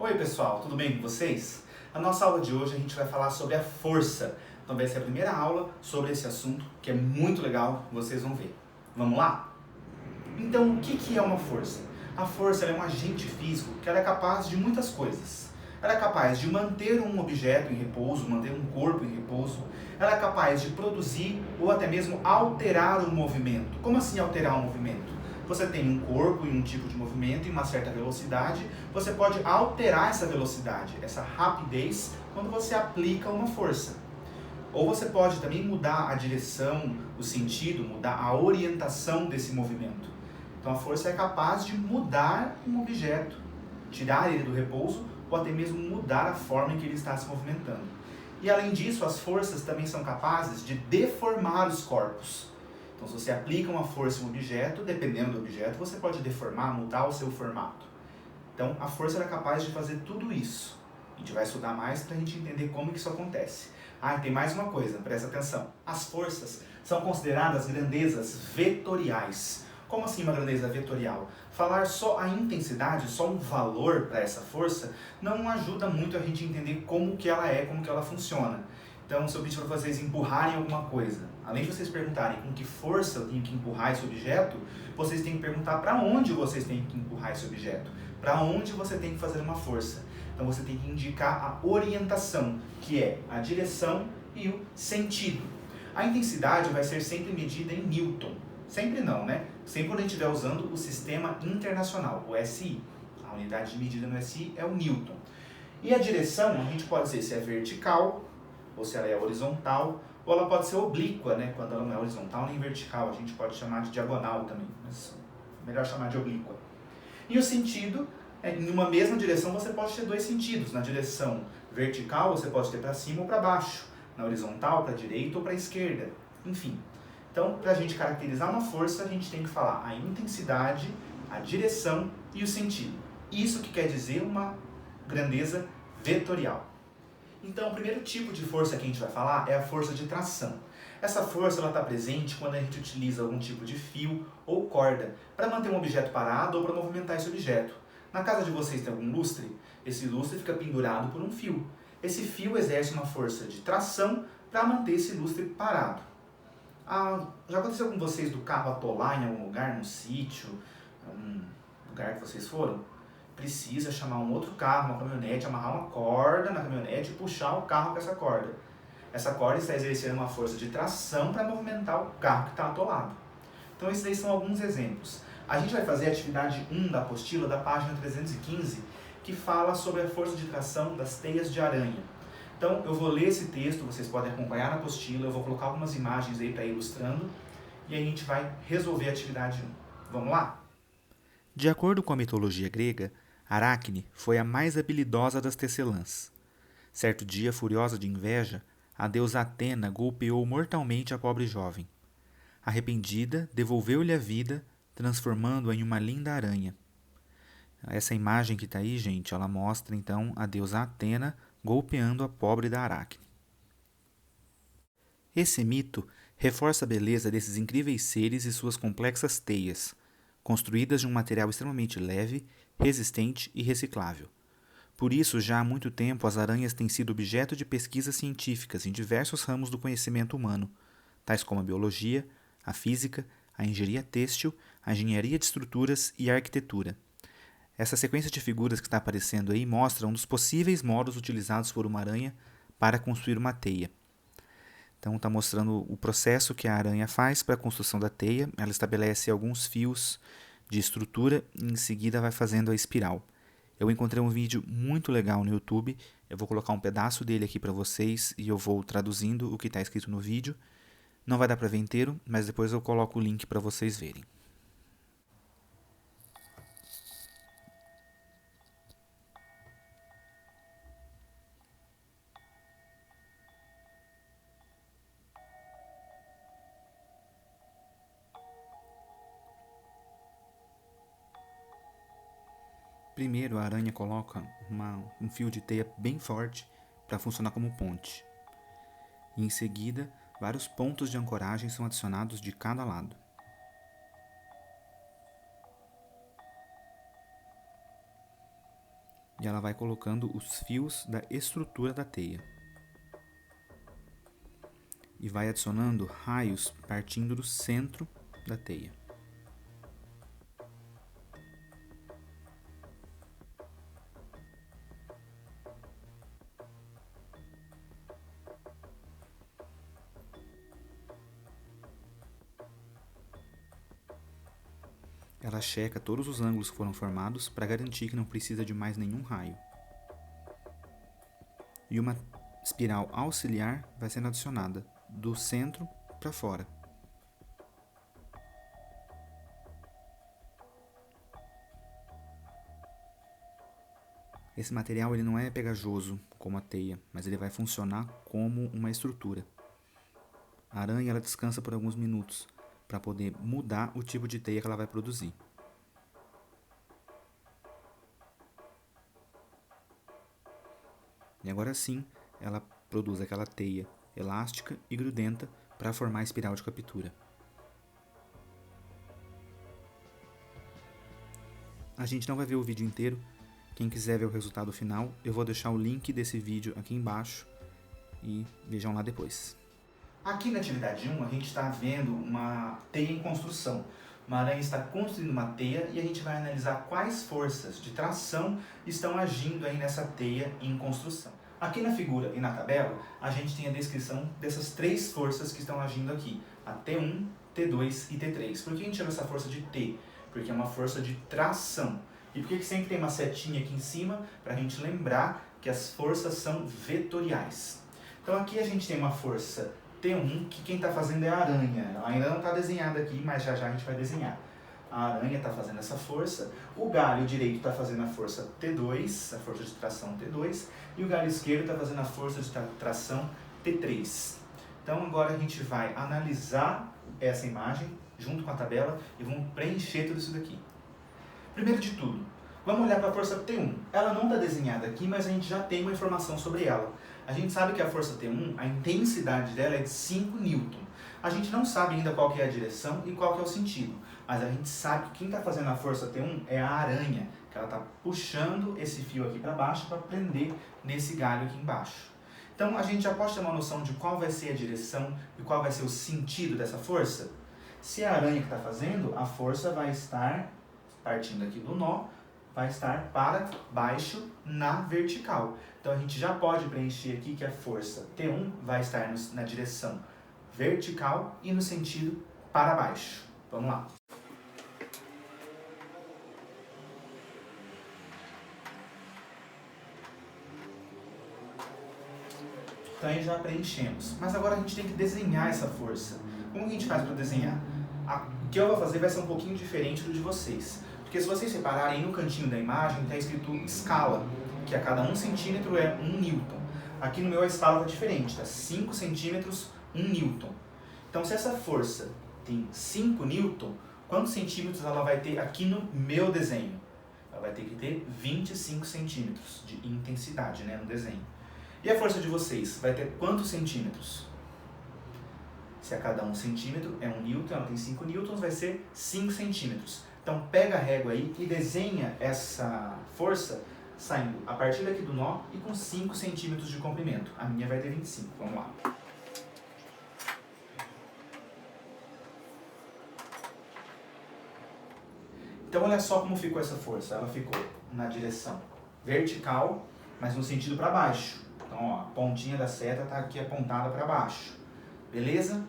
Oi pessoal, tudo bem com vocês? A nossa aula de hoje a gente vai falar sobre a força. Então vai ser a primeira aula sobre esse assunto, que é muito legal, vocês vão ver. Vamos lá? Então, o que é uma força? A força é um agente físico que ela é capaz de muitas coisas. Ela é capaz de manter um objeto em repouso, manter um corpo em repouso. Ela é capaz de produzir ou até mesmo alterar o movimento. Como assim alterar o movimento? Você tem um corpo e um tipo de movimento em uma certa velocidade, você pode alterar essa velocidade, essa rapidez, quando você aplica uma força. Ou você pode também mudar a direção, o sentido, mudar a orientação desse movimento. Então a força é capaz de mudar um objeto, tirar ele do repouso ou até mesmo mudar a forma em que ele está se movimentando. E além disso, as forças também são capazes de deformar os corpos. Então se você aplica uma força em um objeto, dependendo do objeto, você pode deformar, mudar o seu formato. Então a força é capaz de fazer tudo isso. A gente vai estudar mais para a gente entender como que isso acontece. Ah, e tem mais uma coisa, presta atenção. As forças são consideradas grandezas vetoriais. Como assim uma grandeza vetorial? Falar só a intensidade, só um valor para essa força, não ajuda muito a gente entender como que ela é, como que ela funciona. Então, se eu pedir para vocês empurrarem alguma coisa, além de vocês perguntarem com que força eu tenho que empurrar esse objeto, vocês têm que perguntar para onde vocês têm que empurrar esse objeto, para onde você tem que fazer uma força. Então você tem que indicar a orientação, que é a direção e o sentido. A intensidade vai ser sempre medida em Newton. Sempre não, né? Sempre quando a gente estiver usando o sistema internacional, o SI. A unidade de medida no SI é o Newton. E a direção, a gente pode dizer se é vertical, ou se ela é horizontal, ou ela pode ser oblíqua, né? Quando ela não é horizontal nem vertical, a gente pode chamar de diagonal também, mas melhor chamar de oblíqua. E o sentido, em uma mesma direção você pode ter dois sentidos. Na direção vertical você pode ter para cima ou para baixo, na horizontal para a direita ou para a esquerda, enfim. Então, para a gente caracterizar uma força, a gente tem que falar a intensidade, a direção e o sentido. Isso que quer dizer uma grandeza vetorial. Então, o primeiro tipo de força que a gente vai falar é a força de tração. Essa força está presente quando a gente utiliza algum tipo de fio ou corda para manter um objeto parado ou para movimentar esse objeto. Na casa de vocês tem algum lustre? Esse lustre fica pendurado por um fio. Esse fio exerce uma força de tração para manter esse lustre parado. Já aconteceu com vocês do carro atolar em algum lugar, num sítio, um lugar que vocês foram? Precisa chamar um outro carro, uma caminhonete, amarrar uma corda na caminhonete e puxar o carro com essa corda. Essa corda está exercendo uma força de tração para movimentar o carro que está atolado. Então esses aí são alguns exemplos. A gente vai fazer a atividade 1 da apostila da página 315, que fala sobre a força de tração das teias de aranha. Então eu vou ler esse texto, vocês podem acompanhar na apostila, eu vou colocar algumas imagens aí para ir ilustrando, e a gente vai resolver a atividade 1. Vamos lá? De acordo com a mitologia grega, Aracne foi a mais habilidosa das tecelãs. Certo dia, furiosa de inveja, a deusa Atena golpeou mortalmente a pobre jovem. Arrependida, devolveu-lhe a vida, transformando-a em uma linda aranha. Essa imagem que está aí, gente, ela mostra então a deusa Atena golpeando a pobre da Aracne. Esse mito reforça a beleza desses incríveis seres e suas complexas teias, construídas de um material extremamente leve, resistente e reciclável. Por isso, já há muito tempo, as aranhas têm sido objeto de pesquisas científicas em diversos ramos do conhecimento humano, tais como a biologia, a física, a engenharia têxtil, a engenharia de estruturas e a arquitetura. Essa sequência de figuras que está aparecendo aí mostra um dos possíveis modos utilizados por uma aranha para construir uma teia. Então está mostrando o processo que a aranha faz para a construção da teia. Ela estabelece alguns fios de estrutura e em seguida vai fazendo a espiral. Eu encontrei um vídeo muito legal no YouTube. Eu vou colocar um pedaço dele aqui para vocês e eu vou traduzindo o que está escrito no vídeo. Não vai dar para ver inteiro, mas depois eu coloco o link para vocês verem. Primeiro, a aranha coloca um fio de teia bem forte para funcionar como ponte. E em seguida, vários pontos de ancoragem são adicionados de cada lado. E ela vai colocando os fios da estrutura da teia. E vai adicionando raios partindo do centro da teia. Ela checa todos os ângulos que foram formados para garantir que não precisa de mais nenhum raio. E uma espiral auxiliar vai sendo adicionada do centro para fora. Esse material ele não é pegajoso como a teia, mas ele vai funcionar como uma estrutura. A aranha ela descansa por alguns minutos para poder mudar o tipo de teia que ela vai produzir. E agora sim, ela produz aquela teia elástica e grudenta para formar a espiral de captura. A gente não vai ver o vídeo inteiro. Quem quiser ver o resultado final, eu vou deixar o link desse vídeo aqui embaixo e vejam lá depois. Aqui na atividade 1, a gente está vendo uma teia em construção. Uma aranha está construindo uma teia e a gente vai analisar quais forças de tração estão agindo aí nessa teia em construção. Aqui na figura e na tabela, a gente tem a descrição dessas três forças que estão agindo aqui. A T1, T2 e T3. Por que a gente chama essa força de T? Porque é uma força de tração. E por que sempre tem uma setinha aqui em cima? Para a gente lembrar que as forças são vetoriais. Então aqui a gente tem uma força T1, que quem está fazendo é a aranha. Ela ainda não está desenhada aqui, mas já já a gente vai desenhar. A aranha está fazendo essa força, o galho direito está fazendo a força T2, a força de tração T2, e o galho esquerdo está fazendo a força de tração T3. Então agora a gente vai analisar essa imagem junto com a tabela e vamos preencher tudo isso daqui. Primeiro de tudo, vamos olhar para a força T1. Ela não está desenhada aqui, mas a gente já tem uma informação sobre ela. A gente sabe que a força T1, a intensidade dela é de 5 newton. A gente não sabe ainda qual que é a direção e qual que é o sentido, mas a gente sabe que quem está fazendo a força T1 é a aranha, que ela está puxando esse fio aqui para baixo para prender nesse galho aqui embaixo. Então a gente já pode ter uma noção de qual vai ser a direção e qual vai ser o sentido dessa força? Se é a aranha que está fazendo, a força vai estar partindo aqui do nó, vai estar para baixo na vertical. Então a gente já pode preencher aqui que a força T1 vai estar na direção vertical e no sentido para baixo. Vamos lá. Então aí já preenchemos. Mas agora a gente tem que desenhar essa força. Como que a gente faz para desenhar? O que eu vou fazer vai ser um pouquinho diferente do de vocês. Porque se vocês repararem no cantinho da imagem, está escrito escala, que a cada 1 centímetro é 1 newton. Aqui no meu a escala está diferente, está 5 centímetros, 1 newton. Então se essa força tem 5 newton, quantos centímetros ela vai ter aqui no meu desenho? Ela vai ter que ter 25 centímetros de intensidade, né, no desenho. E a força de vocês vai ter quantos centímetros? Se a cada 1 centímetro é 1 newton, ela tem 5 newtons, vai ser 5 centímetros. Então pega a régua aí e desenha essa força saindo a partir daqui do nó e com 5 centímetros de comprimento. A minha vai ter 25. Vamos lá. Então olha só como ficou essa força. Ela ficou na direção vertical, mas no sentido para baixo. Então ó, a pontinha da seta está aqui apontada para baixo. Beleza?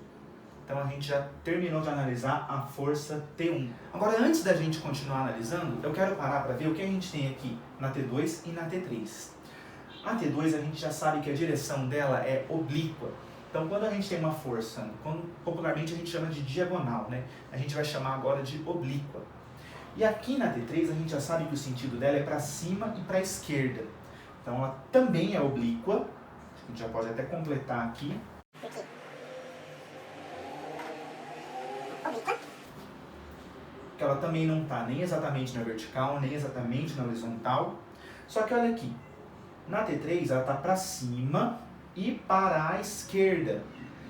Então a gente já terminou de analisar a força T1. Agora, antes da gente continuar analisando, eu quero parar para ver o que a gente tem aqui na T2 e na T3. A T2 a gente já sabe que a direção dela é oblíqua. Então quando a gente tem uma força, popularmente a gente chama de diagonal, né? A gente vai chamar agora de oblíqua. E aqui na T3 a gente já sabe que o sentido dela é para cima e para a esquerda. Então ela também é oblíqua. A gente já pode até completar aqui. Que ela também não está nem exatamente na vertical, nem exatamente na horizontal. Só que olha aqui, na T3 ela está para cima e para a esquerda.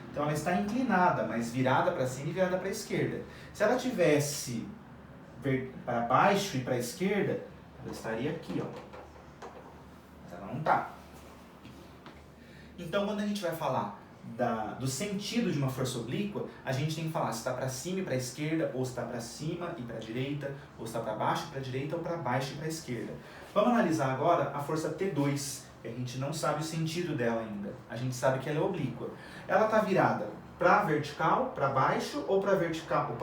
Então ela está inclinada, mas virada para cima e virada para a esquerda. Se ela tivesse para baixo e para a esquerda, ela estaria aqui, ó. Não tá. Então, quando a gente vai falar do sentido de uma força oblíqua, a gente tem que falar se está para cima e para a esquerda, ou se está para cima e para a direita, ou se está para baixo e para a direita, ou para baixo e para a esquerda. Vamos analisar agora a força T2, que a gente não sabe o sentido dela ainda. A gente sabe que ela é oblíqua. Ela está virada para vertical, para baixo, ou para vertical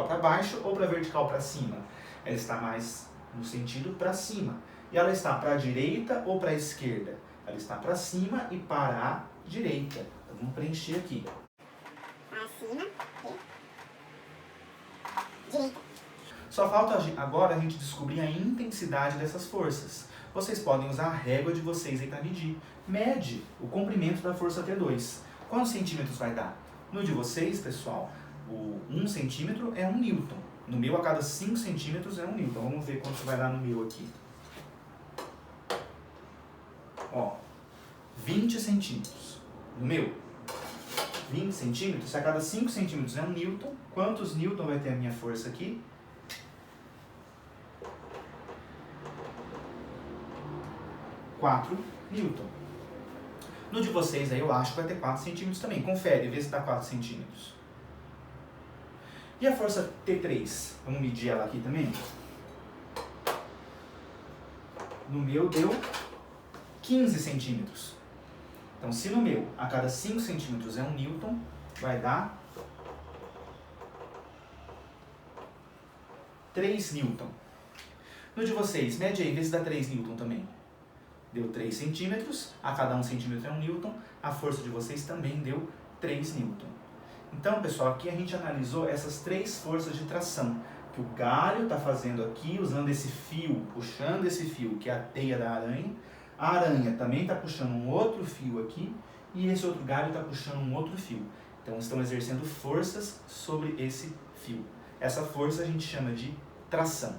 para baixo, ou para vertical para cima. Ela está mais no sentido para cima. E ela está para a direita ou para a esquerda? Ela está para cima e para a direita. Então vamos preencher aqui. Para cima e direita. Só falta agora a gente descobrir a intensidade dessas forças. Vocês podem usar a régua de vocês aí para medir. Mede o comprimento da força T2. Quantos centímetros vai dar? No de vocês, pessoal, o 1 centímetro é 1 newton. No meu, a cada 5 centímetros é 1 newton. Vamos ver quanto vai dar no meu aqui. Ó, 20 centímetros. No meu, 20 centímetros, se a cada 5 centímetros é 1 newton, quantos newton vai ter a minha força aqui? 4 newton. No de vocês aí eu acho que vai ter 4 centímetros também. Confere, vê se dá 4 centímetros. E a força T3? Vamos medir ela aqui também? No meu deu 15 centímetros. Então, se no meu a cada 5 centímetros é 1 newton, vai dar 3 newton. No de vocês, mede aí, vê se dá 3 newton também. Deu 3 centímetros, a cada 1 centímetro é 1 newton, a força de vocês também deu 3 newton. Então, pessoal, aqui a gente analisou essas 3 forças de tração que o galho está fazendo aqui, usando esse fio, puxando esse fio, que é a teia da aranha. A aranha também está puxando um outro fio aqui, e esse outro galho está puxando um outro fio. Então, estão exercendo forças sobre esse fio. Essa força a gente chama de tração.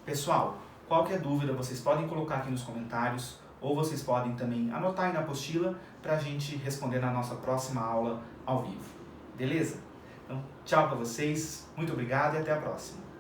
Pessoal, qualquer dúvida vocês podem colocar aqui nos comentários, ou vocês podem também anotar aí na apostila para a gente responder na nossa próxima aula ao vivo. Beleza? Então, tchau para vocês, muito obrigado e até a próxima.